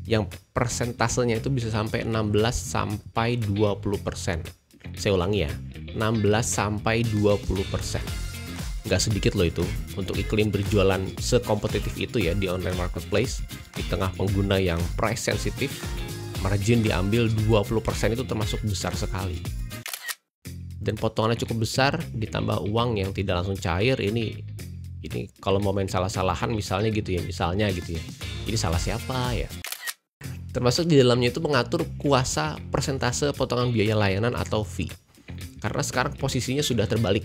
yang persentasenya itu bisa sampai 16-20%. Saya ulangi ya, 16-20%. Nggak sedikit loh itu untuk iklim berjualan sekompetitif itu ya di online marketplace. Di tengah pengguna yang price sensitif, margin diambil 20% itu termasuk besar sekali. Dan potongannya cukup besar, ditambah uang yang tidak langsung cair, ini kalau mau main salah-salahan misalnya gitu ya, ini salah siapa ya? Termasuk di dalamnya itu mengatur kuasa persentase potongan biaya layanan atau fee. Karena sekarang posisinya sudah terbalik.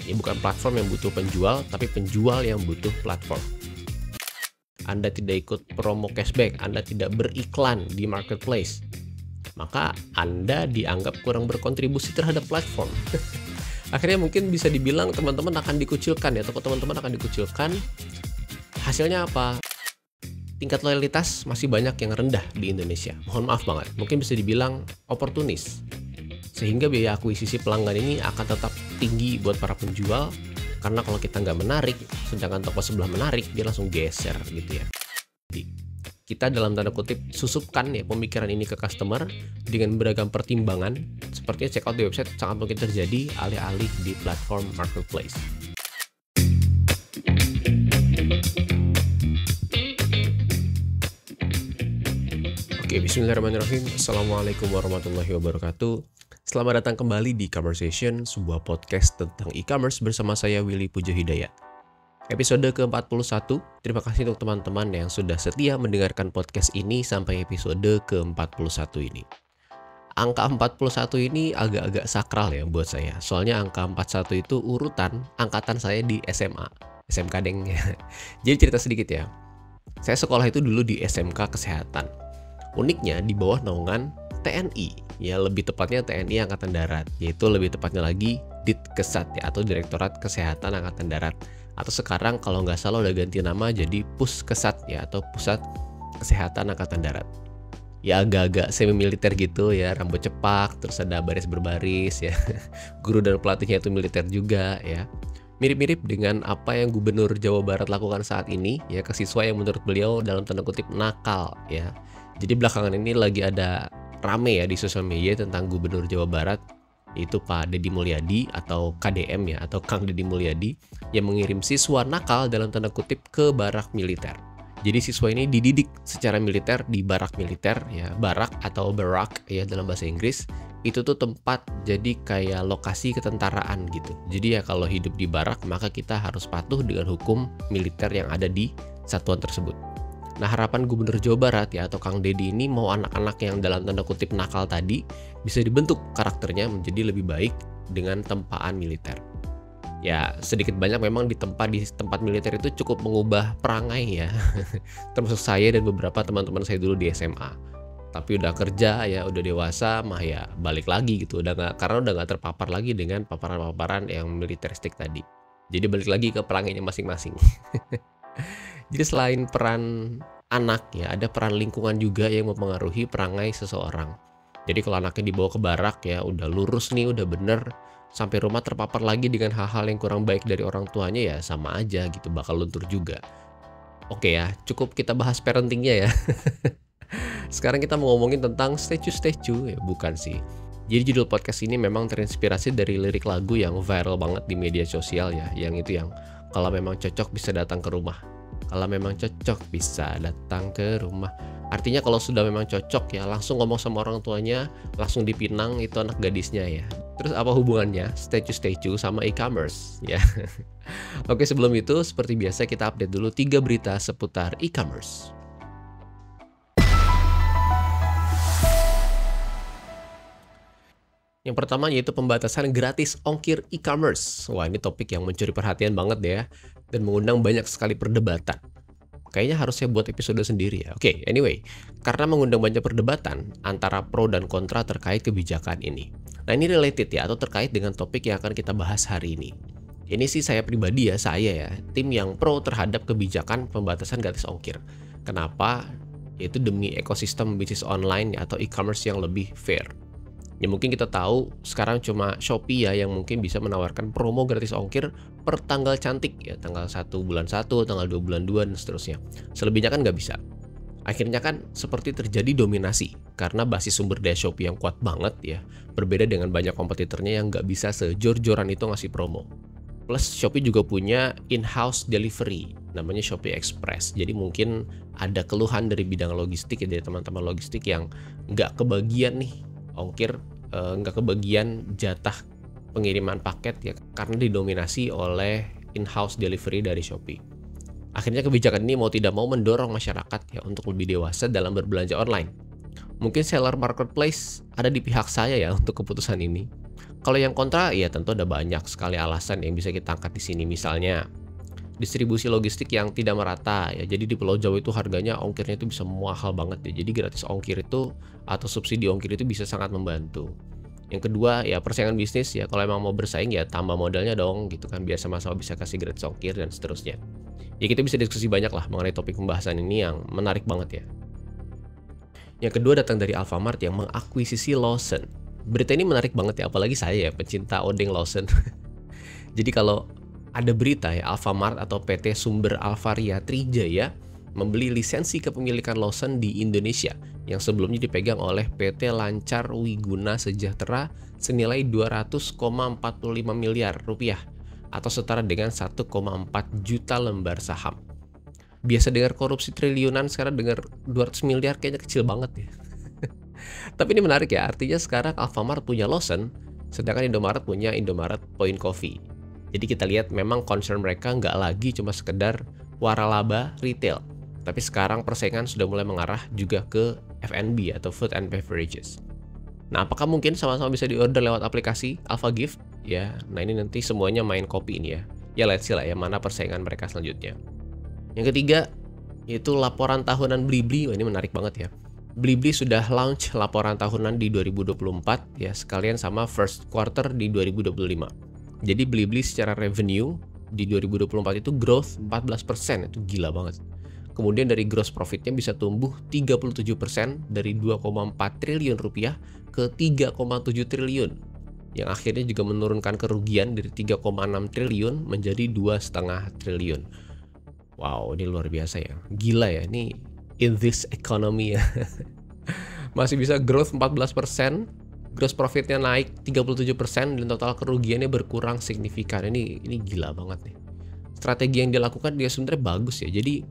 Ya bukan platform yang butuh penjual, tapi penjual yang butuh platform. Anda tidak ikut promo cashback, Anda tidak beriklan di marketplace, maka Anda dianggap kurang berkontribusi terhadap platform. Akhirnya mungkin bisa dibilang teman-teman akan dikucilkan ya, atau teman-teman akan dikucilkan. Hasilnya apa? Tingkat loyalitas masih banyak yang rendah di Indonesia. Mohon maaf banget, mungkin bisa dibilang oportunis. Sehingga biaya akuisisi pelanggan ini akan tetap tinggi buat para penjual, karena kalau kita nggak menarik, sedangkan toko sebelah menarik, dia langsung geser gitu ya. Jadi, kita dalam tanda kutip susupkan ya pemikiran ini ke customer dengan beragam pertimbangan. Sepertinya checkout di website sangat mungkin terjadi alih-alih di platform marketplace. Oke, bismillahirrahmanirrahim. Assalamualaikum warahmatullahi wabarakatuh. Selamat datang kembali di Conversation, sebuah podcast tentang e-commerce bersama saya Willy Pujo Hidayat. Episode ke-41, terima kasih untuk teman-teman yang sudah setia mendengarkan podcast ini sampai episode ke-41 ini. Angka 41 ini agak-agak sakral ya buat saya, soalnya angka 41 itu urutan angkatan saya di SMA, SMK deng. Jadi cerita sedikit ya, saya sekolah itu dulu di SMK Kesehatan. Uniknya di bawah naungan TNI, ya lebih tepatnya TNI Angkatan Darat, yaitu lebih tepatnya lagi Ditkesat ya, atau Direktorat Kesehatan Angkatan Darat. Atau sekarang kalau nggak salah udah ganti nama jadi Puskesat ya, atau Pusat Kesehatan Angkatan Darat. Ya agak-agak semi militer gitu ya, rambut cepak, terus ada baris berbaris ya. Guru dan pelatihnya itu militer juga ya. Mirip-mirip dengan apa yang Gubernur Jawa Barat lakukan saat ini ya ke siswa yang menurut beliau dalam tanda kutip nakal ya. Jadi belakangan ini lagi ada rame ya di sosial media tentang Gubernur Jawa Barat, yaitu Pak Deddy Mulyadi atau KDM ya, atau Kang Deddy Mulyadi, yang mengirim siswa nakal dalam tanda kutip ke barak militer. Jadi siswa ini dididik secara militer di barak militer ya, barak atau barak ya dalam bahasa Inggris. Itu tuh tempat jadi kayak lokasi ketentaraan gitu. Jadi ya kalau hidup di barak maka kita harus patuh dengan hukum militer yang ada di satuan tersebut. Nah harapan Gubernur Jawa Barat ya atau Kang Deddy ini mau anak-anak yang dalam tanda kutip nakal tadi bisa dibentuk karakternya menjadi lebih baik dengan tempaan militer. Ya sedikit banyak memang di tempat militer itu cukup mengubah perangai ya. Termasuk saya dan beberapa teman-teman saya dulu di SMA. Tapi udah kerja ya, udah dewasa mah ya balik lagi gitu. Karena udah nggak terpapar lagi dengan paparan-paparan yang militeristik tadi. Jadi balik lagi ke perangainya masing-masing. Jadi selain peran anak ya, ada peran lingkungan juga yang mempengaruhi perangai seseorang. Jadi kalau anaknya dibawa ke barak ya, udah lurus nih, udah bener, sampai rumah terpapar lagi dengan hal-hal yang kurang baik dari orang tuanya ya sama aja gitu, bakal luntur juga. Oke ya, cukup kita bahas parentingnya ya. Sekarang kita mau ngomongin tentang statue ya, bukan sih. Jadi judul podcast ini memang terinspirasi dari lirik lagu yang viral banget di media sosial ya, yang itu yang kalau memang cocok bisa datang ke rumah. Kalau memang cocok bisa datang ke rumah. Artinya kalau sudah memang cocok ya langsung ngomong sama orang tuanya, langsung dipinang itu anak gadisnya ya. Terus apa hubungannya statue sama e-commerce ya? Oke sebelum itu seperti biasa kita update dulu 3 berita seputar e-commerce. Yang pertama yaitu pembatasan gratis ongkir e-commerce. Wah ini topik yang mencuri perhatian banget ya, dan mengundang banyak sekali perdebatan. Kayaknya harus saya buat episode sendiri ya. Oke, anyway, karena mengundang banyak perdebatan antara pro dan kontra terkait kebijakan ini. Nah ini related ya, atau terkait dengan topik yang akan kita bahas hari ini. Ini sih saya pribadi ya, tim yang pro terhadap kebijakan pembatasan gratis ongkir. Kenapa? Yaitu demi ekosistem bisnis online atau e-commerce yang lebih fair. Ya mungkin kita tahu sekarang cuma Shopee ya yang mungkin bisa menawarkan promo gratis ongkir per tanggal cantik ya, tanggal 1 bulan 1, tanggal 2 bulan 2 dan seterusnya. Selebihnya kan nggak bisa. Akhirnya kan seperti terjadi dominasi karena basis sumber daya Shopee yang kuat banget ya. Berbeda dengan banyak kompetitornya yang nggak bisa sejor-joran itu ngasih promo. Plus Shopee juga punya in-house delivery, namanya Shopee Express. Jadi mungkin ada keluhan dari bidang logistik ya, dari teman-teman logistik yang nggak kebagian nih ongkir, nggak kebagian jatah pengiriman paket ya karena didominasi oleh in-house delivery dari Shopee. Akhirnya kebijakan ini mau tidak mau mendorong masyarakat ya untuk lebih dewasa dalam berbelanja online. Mungkin seller marketplace ada di pihak saya ya untuk keputusan ini. Kalau yang kontra ya tentu ada banyak sekali alasan yang bisa kita angkat di sini. Misalnya distribusi logistik yang tidak merata ya. Jadi di Pulau Jawa itu harganya ongkirnya itu bisa mahal banget ya. Jadi gratis ongkir itu atau subsidi ongkir itu bisa sangat membantu. Yang kedua ya persaingan bisnis ya. Kalau emang mau bersaing ya tambah modalnya dong gitu kan, biar sama-sama bisa kasih gratis ongkir dan seterusnya. Ya kita bisa diskusi banyak lah mengenai topik pembahasan ini yang menarik banget ya. Yang kedua datang dari Alfamart yang mengakuisisi Lawson. Berita ini menarik banget ya, apalagi saya ya pecinta odeng Lawson. Jadi kalau ada berita ya Alfamart atau PT Sumber Alvaria Trijaya membeli lisensi kepemilikan Lawson di Indonesia yang sebelumnya dipegang oleh PT Lancar Wiguna Sejahtera senilai 200,45 miliar rupiah atau setara dengan 1,4 juta lembar saham. Biasa dengar korupsi triliunan, sekarang dengar 200 miliar kayaknya kecil banget ya. Tapi ini menarik ya, artinya sekarang Alfamart punya Lawson, sedangkan Indomaret punya Indomaret Point Coffee. Jadi kita lihat memang concern mereka nggak lagi cuma sekedar waralaba retail, tapi sekarang persaingan sudah mulai mengarah juga ke F&B atau Food and Beverages. Nah, apakah mungkin sama-sama bisa diorder lewat aplikasi AlphaGift? Ya, nah ini nanti semuanya main kopi ini ya. Ya let's see lah ya mana persaingan mereka selanjutnya. Yang ketiga, yaitu laporan tahunan Blibli. Wah, ini menarik banget ya. Blibli sudah launch laporan tahunan di 2024 ya, sekalian sama first quarter di 2025. Jadi Blibli secara revenue di 2024 itu growth 14%, itu gila banget. Kemudian dari gross profitnya bisa tumbuh 37% dari 2,4 triliun rupiah ke 3,7 triliun. Yang akhirnya juga menurunkan kerugian dari 3,6 triliun menjadi 2,5 triliun. Wow, ini luar biasa ya. Gila ya, ini in this economy ya. Masih bisa growth 14%, gross profitnya naik 37%, dan total kerugiannya berkurang signifikan. Ini gila banget nih. Strategi yang dilakukan dia sebenarnya bagus ya. Jadi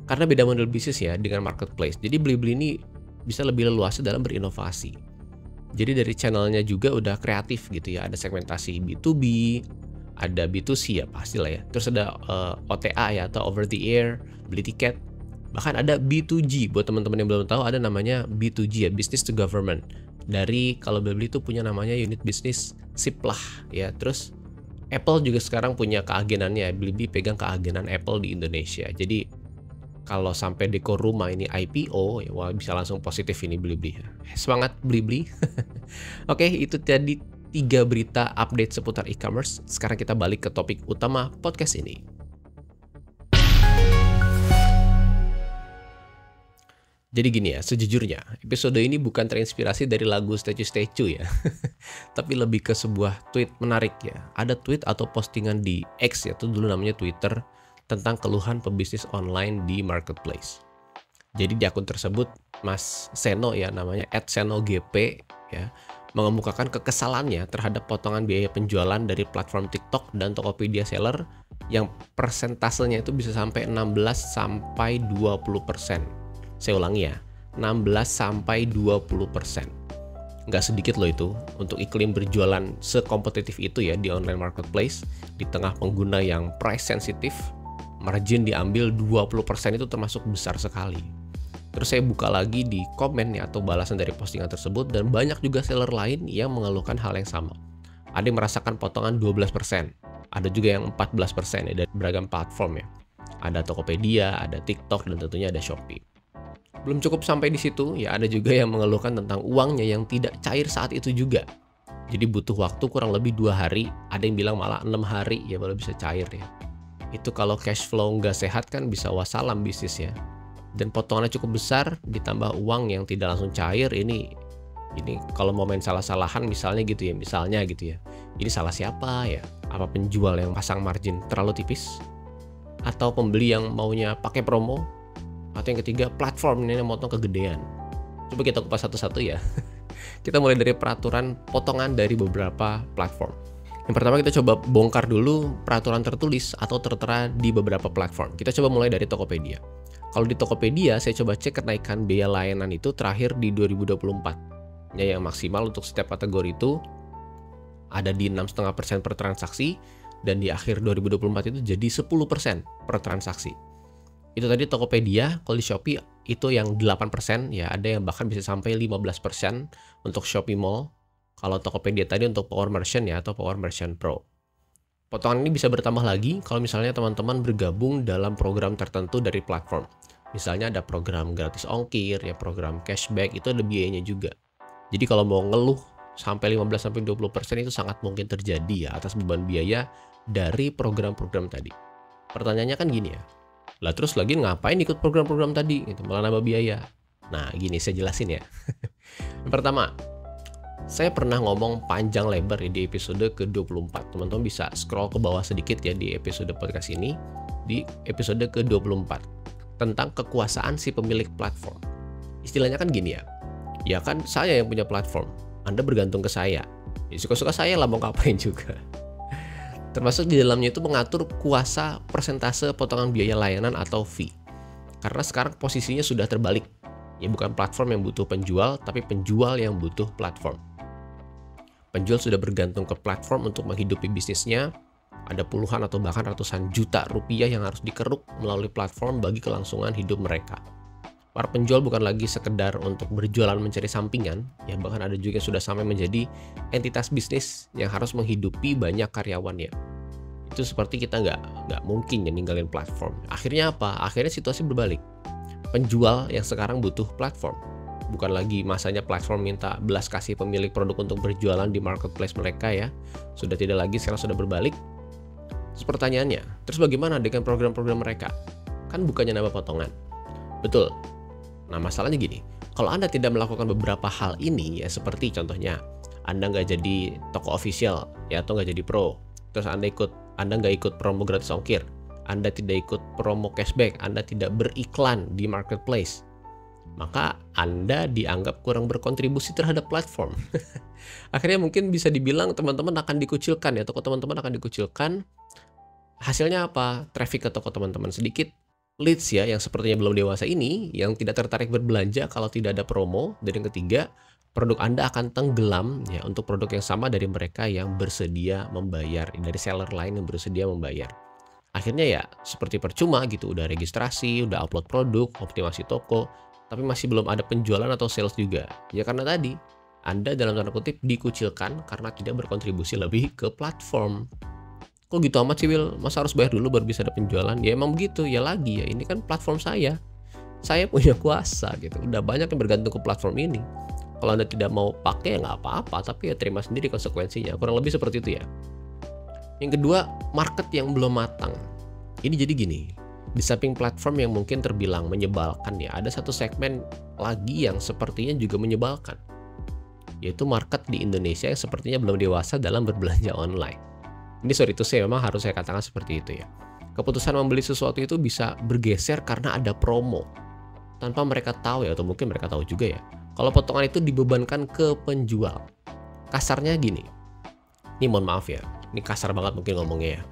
karena beda model bisnis ya dengan marketplace. Jadi Blibli ini bisa lebih leluasa dalam berinovasi. Jadi dari channelnya juga udah kreatif gitu ya. Ada segmentasi B2B, ada B2C ya pastilah ya. Terus ada OTA ya atau over the air, beli tiket. Bahkan ada B2G, buat teman-teman yang belum tahu ada namanya B2G ya, business to government. Dari kalau Blibli itu punya namanya unit bisnis Siplah ya. Terus Apple juga sekarang punya keagenannya. Blibli pegang keagenan Apple di Indonesia. Jadi kalau sampai dekor rumah ini IPO, ya wah bisa langsung positif ini Blibli. Semangat Blibli. Oke, itu tadi 3 berita update seputar e-commerce. Sekarang kita balik ke topik utama podcast ini. Jadi gini ya, sejujurnya episode ini bukan terinspirasi dari lagu Statue ya. Tapi lebih ke sebuah tweet menarik ya. Ada tweet atau postingan di X ya, itu dulu namanya Twitter, tentang keluhan pebisnis online di marketplace. Jadi di akun tersebut Mas Seno ya namanya @senogp ya mengemukakan kekesalannya terhadap potongan biaya penjualan dari platform TikTok dan Tokopedia seller yang persentasenya itu bisa sampai 16 sampai 20%. Saya ulangi ya, 16 sampai 20%. Nggak sedikit loh itu untuk iklim berjualan sekompetitif itu ya di online marketplace di tengah pengguna yang price sensitif. Margin diambil 20% itu termasuk besar sekali. Terus saya buka lagi di komen ya atau balasan dari postingan tersebut, dan banyak juga seller lain yang mengeluhkan hal yang sama. Ada yang merasakan potongan 12%, ada juga yang 14% ya dari beragam platform ya. Ada Tokopedia, ada TikTok, dan tentunya ada Shopee. Belum cukup sampai di situ, ya ada juga yang mengeluhkan tentang uangnya yang tidak cair saat itu juga. Jadi butuh waktu kurang lebih 2 hari, ada yang bilang malah 6 hari ya baru bisa cair ya. Itu kalau cash flow nggak sehat kan bisa wassalam bisnis ya. Dan potongannya cukup besar, ditambah uang yang tidak langsung cair, ini kalau mau main salah-salahan misalnya gitu ya. Ini salah siapa ya? Apa penjual yang pasang margin terlalu tipis? Atau pembeli yang maunya pakai promo? Atau yang ketiga, platform, ini yang motong kegedean. Coba kita kupas satu-satu ya. Kita mulai dari peraturan potongan dari beberapa platform. Yang pertama kita coba bongkar dulu peraturan tertulis atau tertera di beberapa platform. Kita coba mulai dari Tokopedia. Kalau di Tokopedia, saya coba cek kenaikan biaya layanan itu terakhir di 2024. Ya, yang maksimal untuk setiap kategori itu ada di 6,5% per transaksi, dan di akhir 2024 itu jadi 10% per transaksi. Itu tadi Tokopedia. Kalau di Shopee itu yang 8%, ya ada yang bahkan bisa sampai 15% untuk Shopee Mall. Kalau Tokopedia tadi untuk Power Merchant ya, atau Power Merchant Pro. Potongan ini bisa bertambah lagi kalau misalnya teman-teman bergabung dalam program tertentu dari platform. Misalnya ada program gratis ongkir, ya program cashback, itu ada biayanya juga. Jadi kalau mau ngeluh sampai 15-20% itu sangat mungkin terjadi ya atas beban biaya dari program-program tadi. Pertanyaannya kan gini ya, lah terus lagi ngapain ikut program-program tadi? Gitu, malah nambah biaya. Nah gini, saya jelasin ya. Yang pertama, saya pernah ngomong panjang lebar ya di episode ke-24. Teman-teman bisa scroll ke bawah sedikit ya di episode podcast ini, di episode ke-24, tentang kekuasaan si pemilik platform. Istilahnya kan gini ya, ya kan saya yang punya platform, Anda bergantung ke saya. Ya suka-suka saya lah, mau ngapain juga. Termasuk di dalamnya itu mengatur kuasa persentase potongan biaya layanan atau fee. Karena sekarang posisinya sudah terbalik. Ya bukan platform yang butuh penjual, tapi penjual yang butuh platform. Penjual sudah bergantung ke platform untuk menghidupi bisnisnya. Ada puluhan atau bahkan ratusan juta rupiah yang harus dikeruk melalui platform bagi kelangsungan hidup mereka. Para penjual bukan lagi sekedar untuk berjualan mencari sampingan, ya bahkan ada juga yang sudah sampai menjadi entitas bisnis yang harus menghidupi banyak karyawannya. Itu seperti kita nggak mungkin ya ninggalin platform. Akhirnya apa? Akhirnya situasi berbalik. Penjual yang sekarang butuh platform. Bukan lagi masanya platform minta belas kasih pemilik produk untuk berjualan di marketplace mereka ya. Sudah tidak lagi, sekarang sudah berbalik. Terus pertanyaannya, terus bagaimana dengan program-program mereka? Kan bukannya nambah potongan. Betul. Nah masalahnya gini, kalau Anda tidak melakukan beberapa hal ini ya, seperti contohnya Anda nggak jadi toko official ya, atau nggak jadi pro, terus Anda nggak ikut promo gratis ongkir, Anda tidak ikut promo cashback, Anda tidak beriklan di marketplace, maka Anda dianggap kurang berkontribusi terhadap platform. Akhirnya mungkin bisa dibilang teman-teman akan dikucilkan ya, toko teman-teman akan dikucilkan. Hasilnya apa? Traffic ke toko teman-teman sedikit, leads ya yang sepertinya belum dewasa ini yang tidak tertarik berbelanja kalau tidak ada promo, dan yang ketiga, produk Anda akan tenggelam ya untuk produk yang sama dari mereka yang bersedia membayar, dari seller lain yang bersedia membayar. Akhirnya ya seperti percuma gitu, udah registrasi, udah upload produk, optimasi toko, tapi masih belum ada penjualan atau sales juga. Ya karena tadi Anda dalam tanda kutip dikucilkan karena tidak berkontribusi lebih ke platform. Kok gitu amat sih Will? Masa harus bayar dulu baru bisa ada penjualan? Ya emang begitu, ya lagi ya, ini kan platform saya punya kuasa gitu. Udah banyak yang bergantung ke platform ini. Kalau Anda tidak mau pakai ya nggak apa-apa, tapi ya terima sendiri konsekuensinya. Kurang lebih seperti itu ya. Yang kedua, market yang belum matang. Ini jadi gini, di samping platform yang mungkin terbilang menyebalkan ya, ada satu segmen lagi yang sepertinya juga menyebalkan, yaitu market di Indonesia yang sepertinya belum dewasa dalam berbelanja online. Ini sorry itu saya memang harus saya katakan seperti itu ya. Keputusan membeli sesuatu itu bisa bergeser karena ada promo, tanpa mereka tahu ya, atau mungkin mereka tahu juga ya, kalau potongan itu dibebankan ke penjual. Kasarnya gini, ini mohon maaf ya, ini kasar banget mungkin ngomongnya ya.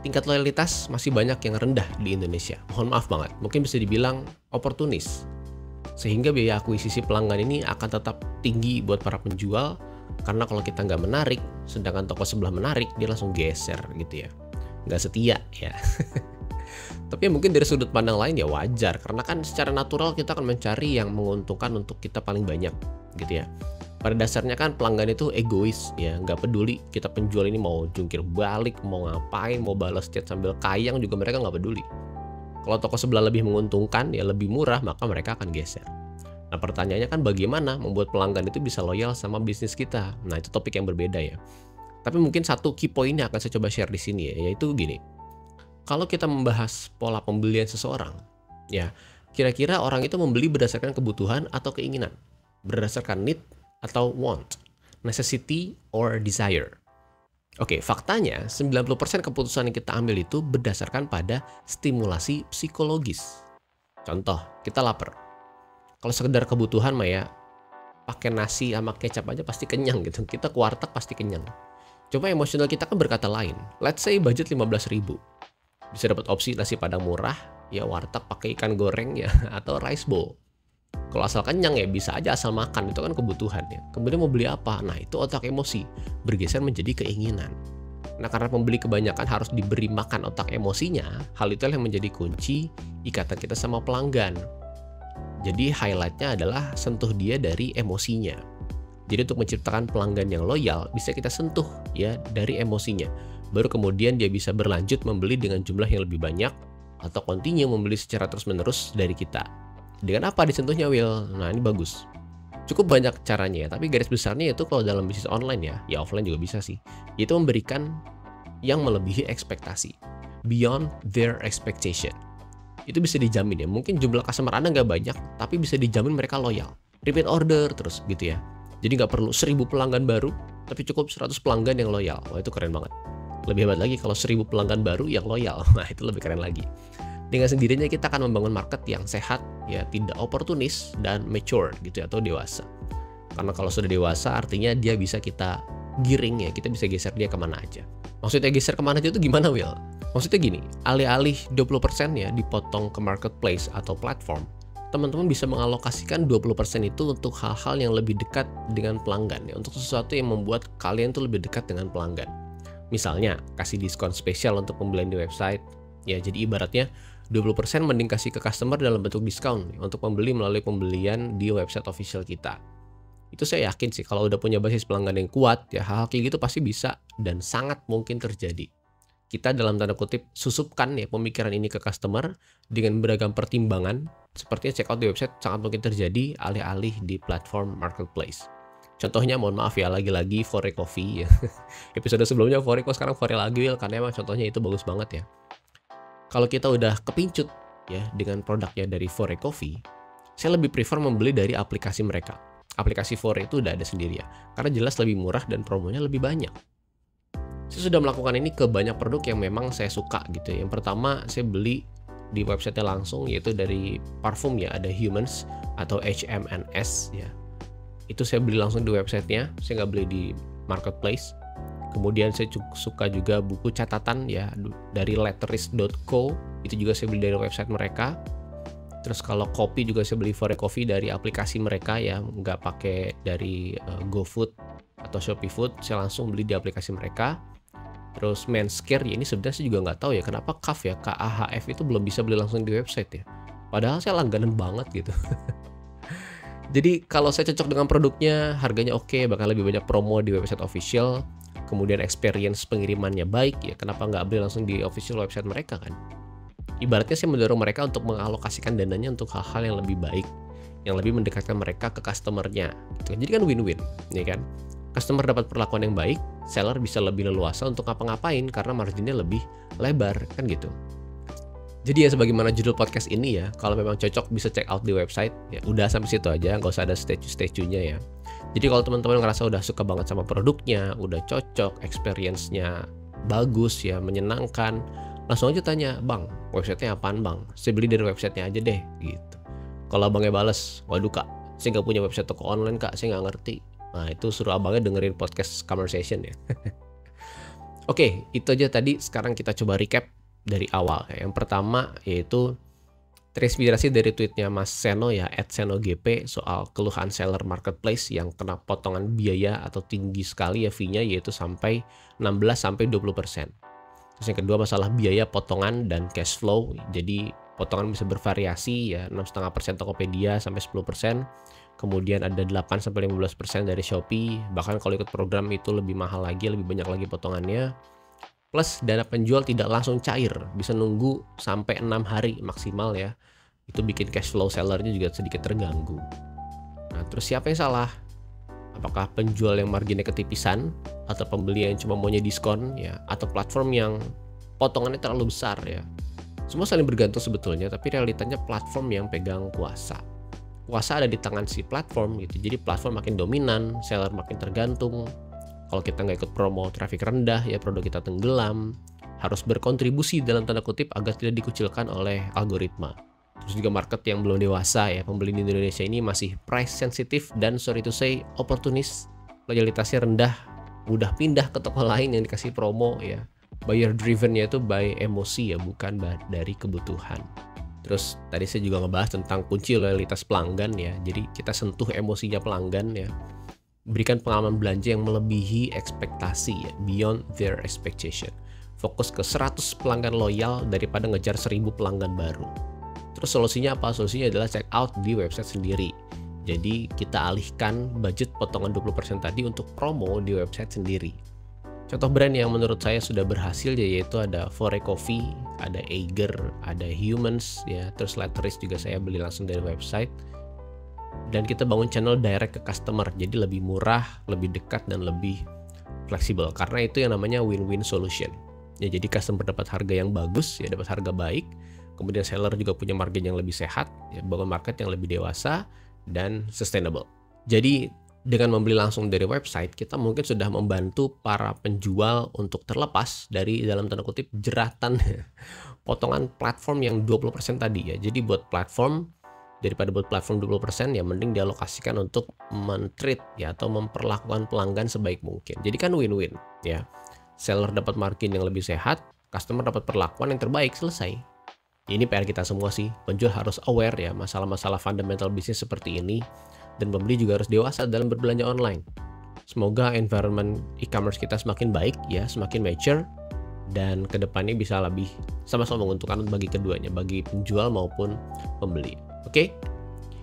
Tingkat loyalitas masih banyak yang rendah di Indonesia. Mohon maaf banget, mungkin bisa dibilang oportunis. Sehingga biaya akuisisi pelanggan ini akan tetap tinggi buat para penjual, karena kalau kita nggak menarik, sedangkan toko sebelah menarik, dia langsung geser gitu ya. Nggak setia ya. Tapi mungkin dari sudut pandang lain ya wajar, karena kan secara natural kita akan mencari yang menguntungkan untuk kita paling banyak gitu ya. Pada dasarnya kan pelanggan itu egois ya, nggak peduli kita penjual ini mau jungkir balik, mau ngapain, mau balas chat sambil kayang juga mereka nggak peduli. Kalau toko sebelah lebih menguntungkan ya lebih murah, maka mereka akan geser. Nah pertanyaannya kan bagaimana membuat pelanggan itu bisa loyal sama bisnis kita. Nah itu topik yang berbeda ya. Tapi mungkin satu key point yang akan saya coba share di sini ya, yaitu gini. Kalau kita membahas pola pembelian seseorang, ya kira-kira orang itu membeli berdasarkan kebutuhan atau keinginan, berdasarkan need atau want, necessity or desire. Oke, faktanya 90% keputusan yang kita ambil itu berdasarkan pada stimulasi psikologis. Contoh, kita lapar. Kalau sekedar kebutuhan mah ya, pakai nasi sama kecap aja pasti kenyang gitu. Kita ke warteg pasti kenyang. Cuma emosional kita kan berkata lain. Let's say budget 15.000. Bisa dapat opsi nasi padang murah, ya warteg pakai ikan goreng ya, atau rice bowl. Kalau asal kenyang ya bisa aja asal makan, itu kan kebutuhan ya. Kemudian mau beli apa? Nah itu otak emosi, bergeser menjadi keinginan. Nah karena pembeli kebanyakan harus diberi makan otak emosinya, hal itu yang menjadi kunci ikatan kita sama pelanggan. Jadi highlightnya adalah sentuh dia dari emosinya. Jadi untuk menciptakan pelanggan yang loyal bisa kita sentuh ya dari emosinya. Baru kemudian dia bisa berlanjut membeli dengan jumlah yang lebih banyak atau continue membeli secara terus-menerus dari kita. Dengan apa disentuhnya, Will? Nah ini bagus. Cukup banyak caranya ya, tapi garis besarnya itu kalau dalam bisnis online ya offline juga bisa sih. Itu memberikan yang melebihi ekspektasi, beyond their expectation. Itu bisa dijamin ya, mungkin jumlah customer Anda nggak banyak, tapi bisa dijamin mereka loyal. Repeat order terus gitu ya. Jadi nggak perlu 1000 pelanggan baru, tapi cukup 100 pelanggan yang loyal. Wah itu keren banget. Lebih hebat lagi kalau 1000 pelanggan baru yang loyal. Nah itu lebih keren lagi. Dengan sendirinya kita akan membangun market yang sehat, ya tidak oportunis dan mature gitu ya, atau dewasa. Karena kalau sudah dewasa artinya dia bisa kita giring ya, kita bisa geser dia kemana aja. Maksudnya geser kemana aja itu gimana, Will? Maksudnya gini, alih-alih 20% ya dipotong ke marketplace atau platform, teman-teman bisa mengalokasikan 20% itu untuk hal-hal yang lebih dekat dengan pelanggan ya, untuk sesuatu yang membuat kalian tuh lebih dekat dengan pelanggan. Misalnya, kasih diskon spesial untuk pembelian di website. Ya, jadi ibaratnya 20% mending kasih ke customer dalam bentuk diskon ya, untuk membeli melalui pembelian di website official kita. Itu saya yakin sih kalau udah punya basis pelanggan yang kuat ya hal-hal kayak gitu pasti bisa dan sangat mungkin terjadi. Kita dalam tanda kutip susupkan ya pemikiran ini ke customer dengan beragam pertimbangan. Sepertinya checkout di website sangat mungkin terjadi alih-alih di platform marketplace. Contohnya mohon maaf ya lagi-lagi Fore Coffee ya. Episode sebelumnya Fore, kok sekarang Fore lagi Will, karena emang contohnya itu bagus banget ya. Kalau kita udah kepincut ya dengan produknya dari Fore Coffee, saya lebih prefer membeli dari aplikasi mereka. Aplikasi Fore itu udah ada sendiri ya, karena jelas lebih murah dan promonya lebih banyak. Saya sudah melakukan ini ke banyak produk yang memang saya suka gitu. Yang pertama saya beli di website langsung yaitu dari parfum ya, ada Humans atau HMNS ya. Itu saya beli langsung di websitenya, saya nggak beli di marketplace. Kemudian saya suka juga buku catatan ya dari letterist.co, itu juga saya beli dari website mereka. Terus kalau kopi juga saya beli Fore Coffee dari aplikasi mereka ya, nggak pakai dari GoFood atau Shopee Food, saya langsung beli di aplikasi mereka. Terus men's care ya ini sebenarnya saya juga nggak tahu ya kenapa KAF ya, KAHF itu belum bisa beli langsung di website ya. Padahal saya langganan banget gitu. Jadi kalau saya cocok dengan produknya, harganya oke, bahkan lebih banyak promo di website official, kemudian experience pengirimannya baik ya, kenapa nggak beli langsung di official website mereka kan? Ibaratnya saya mendorong mereka untuk mengalokasikan dananya untuk hal-hal yang lebih baik, yang lebih mendekatkan mereka ke customer-nya. Jadi kan win-win, ya kan? Customer dapat perlakuan yang baik, seller bisa lebih leluasa untuk ngapa-ngapain karena marginnya lebih lebar, kan gitu. Jadi ya sebagaimana judul podcast ini ya, kalau memang cocok bisa check out di website, ya udah sampai situ aja, nggak usah ada statue-statue-nya ya. Jadi kalau teman-teman ngerasa udah suka banget sama produknya, udah cocok, experience-nya bagus ya, menyenangkan, langsung aja tanya, "Bang, websitenya apaan bang? Saya beli dari websitenya aja deh," gitu. Kalau abangnya bales, "Waduh kak, saya nggak punya website toko online kak, saya nggak ngerti." Nah itu suruh abangnya dengerin podcast conversation ya. Oke, itu aja tadi. Sekarang kita coba recap dari awal. Yang pertama yaitu terinspirasi dari tweetnya Mas Seno ya, @senogp, soal keluhan seller marketplace yang kena potongan biaya atau tinggi sekali ya fee-nya, yaitu sampai 16-20%. Terus yang kedua masalah biaya potongan dan cash flow. Jadi potongan bisa bervariasi ya, 6,5% Tokopedia sampai 10%. Kemudian ada 8-15% dari Shopee. Bahkan kalau ikut program itu lebih mahal lagi, lebih banyak lagi potongannya. Plus dana penjual tidak langsung cair, bisa nunggu sampai 6 hari maksimal ya. Itu bikin cash flow sellernya juga sedikit terganggu. Nah terus siapa yang salah? Apakah penjual yang marginnya ketipisan, atau pembeli yang cuma maunya diskon ya, atau platform yang potongannya terlalu besar ya? Semua saling bergantung sebetulnya, tapi realitanya platform yang pegang kuasa. Kuasa ada di tangan si platform gitu. Jadi platform makin dominan, seller makin tergantung. Kalau kita nggak ikut promo, traffic rendah ya, produk kita tenggelam. Harus berkontribusi dalam tanda kutip agar tidak dikucilkan oleh algoritma. Terus juga market yang belum dewasa ya, pembeli di Indonesia ini masih price sensitive dan sorry to say oportunis, loyalitasnya rendah, mudah pindah ke toko lain yang dikasih promo ya. Buyer driven ya itu by emosi ya, bukan dari kebutuhan. Terus tadi saya juga ngebahas tentang kunci loyalitas pelanggan ya. Jadi kita sentuh emosinya pelanggan ya. Berikan pengalaman belanja yang melebihi ekspektasi ya, beyond their expectation. Fokus ke 100 pelanggan loyal daripada ngejar 1000 pelanggan baru. Terus solusinya apa? Solusinya adalah check out di website sendiri. Jadi kita alihkan budget potongan 20% tadi untuk promo di website sendiri. Contoh brand yang menurut saya sudah berhasil yaitu ada Fore Coffee, ada Eiger, ada Humans ya, terus Letteris juga saya beli langsung dari website. Dan kita bangun channel direct ke customer, jadi lebih murah, lebih dekat dan lebih fleksibel karena itu yang namanya win-win solution. Ya, jadi customer dapat harga yang bagus, ya dapat harga baik. Kemudian seller juga punya margin yang lebih sehat, ya bangun market yang lebih dewasa dan sustainable. Jadi dengan membeli langsung dari website, kita mungkin sudah membantu para penjual untuk terlepas dari dalam tanda kutip jeratan potongan platform yang 20% tadi ya. Jadi buat platform, daripada buat platform 20% ya mending dialokasikan untuk men-treat ya atau memperlakukan pelanggan sebaik mungkin. Jadi kan win-win ya. Seller dapat margin yang lebih sehat, customer dapat perlakuan yang terbaik, selesai. Ini PR kita semua sih. Penjual harus aware ya masalah-masalah fundamental bisnis seperti ini, dan pembeli juga harus dewasa dalam berbelanja online. Semoga environment e-commerce kita semakin baik ya, semakin mature, dan kedepannya bisa lebih sama-sama menguntungkan bagi keduanya, bagi penjual maupun pembeli. Oke?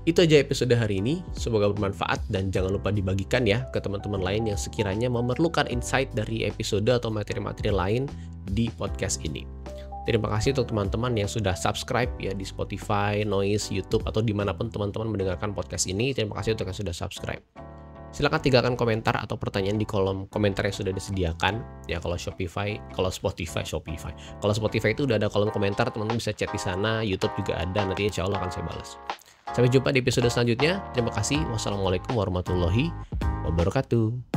Itu aja episode hari ini, semoga bermanfaat dan jangan lupa dibagikan ya ke teman-teman lain yang sekiranya memerlukan insight dari episode atau materi-materi lain di podcast ini. Terima kasih untuk teman-teman yang sudah subscribe ya di Spotify, Noise, YouTube, atau dimanapun teman-teman mendengarkan podcast ini. Terima kasih untuk yang sudah subscribe. Silakan tinggalkan komentar atau pertanyaan di kolom komentar yang sudah disediakan. Ya kalau Spotify itu udah ada kolom komentar, teman-teman bisa chat di sana. YouTube juga ada, nanti insya Allah akan saya balas. Sampai jumpa di episode selanjutnya. Terima kasih. Wassalamualaikum warahmatullahi wabarakatuh.